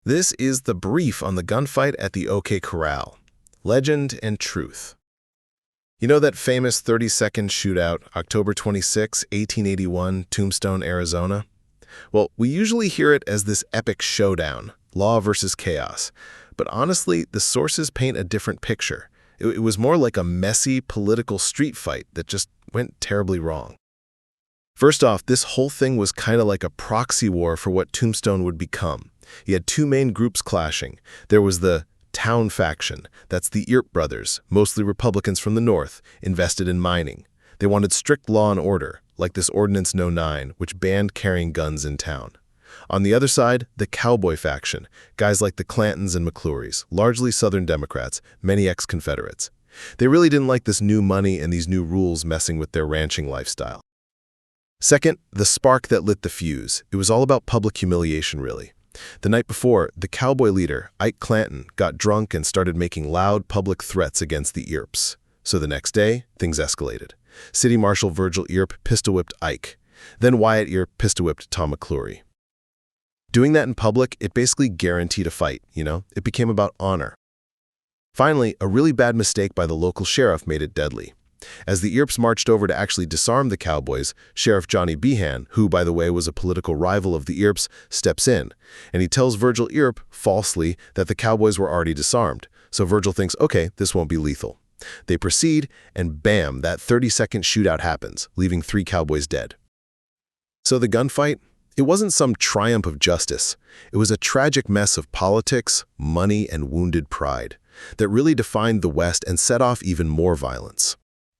This is the brief on the gunfight at the O.K Corral. Legend and truth. You know that famous 30-second shootout, October 26, 1881, Tombstone, Arizona? Well, we usually hear it as this epic showdown, law versus chaos. But honestly, the sources paint a different picture. It was more like a messy political street fight that just went terribly wrong. First off, this whole thing was kind of like a proxy war for what Tombstone would become. You had two main groups clashing. There was the town faction, that's the Earp brothers, mostly Republicans from the North, invested in mining. They wanted strict law and order, like this Ordinance No. 9, which banned carrying guns in town. On the other side, the cowboy faction, guys like the Clantons and McClurys, largely Southern Democrats, many ex-Confederates. They really didn't like this new money and these new rules messing with their ranching lifestyle. Second, the spark that lit the fuse. It was all about public humiliation, really. The night before, the cowboy leader, Ike Clanton, got drunk and started making loud public threats against the Earps. So the next day, things escalated. City Marshal Virgil Earp pistol-whipped Ike. Then Wyatt Earp pistol-whipped Tom McClury. Doing that in public, it basically guaranteed a fight, It became about honor. Finally, a really bad mistake by the local sheriff made it deadly. As the Earps marched over to actually disarm the cowboys, Sheriff Johnny Behan, who, by the way, was a political rival of the Earps, steps in, and he tells Virgil Earp, falsely, that the cowboys were already disarmed. So Virgil thinks, okay, this won't be lethal. They proceed, and bam, that 30-second shootout happens, leaving 3 cowboys dead. So the gunfight? It wasn't some triumph of justice. It was a tragic mess of politics, money, and wounded pride that really defined the West and set off even more violence.